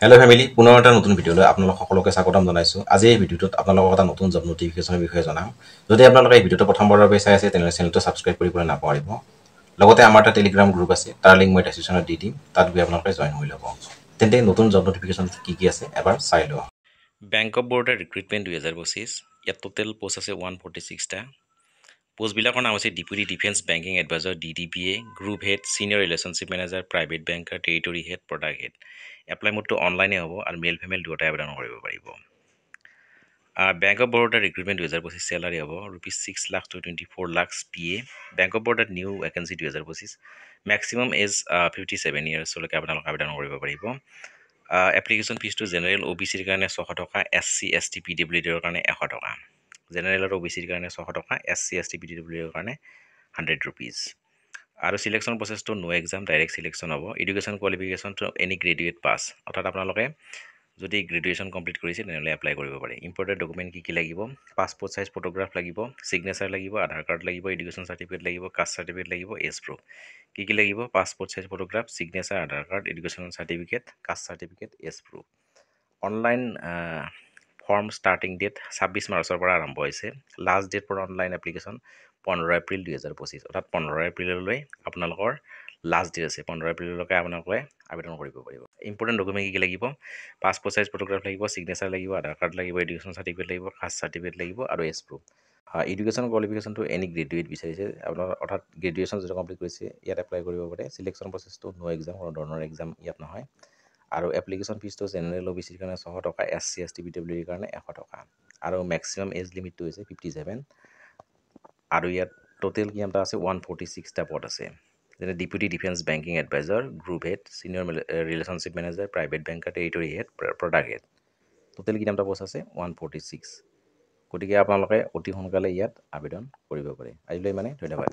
Hello' family, পুনৰ এটা নতুন ভিডিঅ'লৈ আপোনালোক সকলোকে স্বাগতম জনাইছোঁ। আজি এই ভিডিঅ'টোত আপোনালোকক এটা নতুন জব নটিফিকেশ্যনৰ বিষয়ে জনাম। যদি আপোনালোকে এই ভিডিঅ'টো প্ৰথমবাৰৰ বাবে চাই আছে তেনেহ'লে চেনেলটো ছাবস্ক্ৰাইব কৰিবলৈ নাপাহৰিব। লগতে আমাৰ এটা টেলিগ্ৰাম গ্ৰুপ আছে, তাৰ লিংক মই ডেছক্ৰিপশ্যনত দি দিম, তাত গৈ আপোনালোকে জইন হৈ ল'ব। তেন্তে নতুন জব নটিফিকেশ্যন কি আছে এবাৰ চাই লওঁ। বেংক অফ বৰোডা ৰিক্ৰুইটমেণ্ট 2025, ইয়াত টোটেল পোষ্ট আছে 146টা। পোষ্টবিলাকৰ নাম হৈছে deputy defence banking adviser DDBA, group head, senior relationship manager, private banker, territory head, product head. Apply মোডটো অনলাইনে হ'ব আৰু মেল ফিমেল দুয়োটাই আবেদন কৰিব পাৰিব। Bank of Baroda recruitment 2025 salary হ'ব ₹6 lakh to 24 lakh PA। Bank of বৰোডাত নিউ ভেকেঞ্চি 2025, মেক্সিমাম এজ 57 ইয়াৰ্ছলৈকে আপোনালোকে আবেদন কৰিব পাৰিব। এপ্লিকেশ্যন ফিজটো জেনেৰেল OBCৰ কাৰণে 600 টকা, SC ST PWDৰ কাৰণে 100 টকা। জেনেৰেল আৰু OBCৰ কাৰণে 600 টকা, SC ST PWDৰ কাৰণে 100 rupees। আৰু চিলেকশ্যন প্ৰচেছটো নো এক্সাম, ডাইৰেক্ট চিলেকশ্যন হ'ব। এডুকেশ্যন কোৱালিফিকেশ্যনটো এনি গ্ৰেজুৱেট পাছ, অৰ্থাৎ আপোনালোকে যদি গ্ৰেজুৱেশ্যন কমপ্লিট কৰিছে তেনেহ'লে এপ্লাই কৰিব পাৰে। ইম্পৰ্টেণ্ট ডকুমেণ্ট কি লাগিব? পাছপোৰ্ট চাইজ ফটোগ্ৰাফ লাগিব, ছিগনেচাৰ লাগিব, আধাৰ কাৰ্ড লাগিব, এডুকেশ্যন চাৰ্টিফিকেট লাগিব, কাষ্ট চাৰ্টিফিকেট লাগিব, এজ প্ৰুফ। কি লাগিব? Passport size photograph, signature, Aadhaar card, education certificate, caste certificate, age proof. Online form starting date 26 মাৰ্চৰ পৰা আৰম্ভ হৈছে। Last date for online application 15 April 2025, অৰ্থাৎ 15 এপ্ৰিললৈ আপোনালোকৰ লাষ্ট ডেট আছে। 15 এপ্ৰিললৈকে আপোনালোকে আবেদন কৰিব পাৰিব। ইম্পৰ্টেণ্ট ডকুমেণ্ট কি লাগিব? পাছপোৰ্ট চাইজ ফটোগ্ৰাফ লাগিব, ছিগনেচাৰ লাগিব, আধাৰ কাৰ্ড লাগিব, এডুকেশ্যন চাৰ্টিফিকেট লাগিব, কাষ্ট চাৰ্টিফিকেট লাগিব আৰু এজ প্ৰুফ। এডুকেশ্যন কোৱালিফিকেশ্যনটো এনি গ্ৰেজুৱেট বিচাৰিছে, আপোনাৰ অৰ্থাৎ গ্ৰেজুৱেশ্যন যিটো কমপ্লিট কৰিছে ইয়াত এপ্লাই কৰিব পাৰে। চিলেকশ্যন প্ৰচেছটো নো এক্সাম, কোনো ধৰণৰ এক্সাম ইয়াত নহয়। আৰু এপ্লিকেশ্যন ফিজটো জেনেৰেল OBCৰ কাৰণে 600 টকা, SC ST PWDৰ কাৰণে 100 টকা। আৰু মেক্সিমাম এজ লিমিটটো হৈছে 57। আৰু ইয়াত টোটেল কিমানটা আছে? 146টা পদ আছে। যেনে deputy defence banking adviser, group head, senior relationship manager, private banker, territory head, product head. Total কিমানটা পষ্ট আছে? 146। গতিকে আপোনালোকে অতি সোনকালে ইয়াত আবেদন কৰিব পাৰে। আজিলৈ ধন্যবাদ।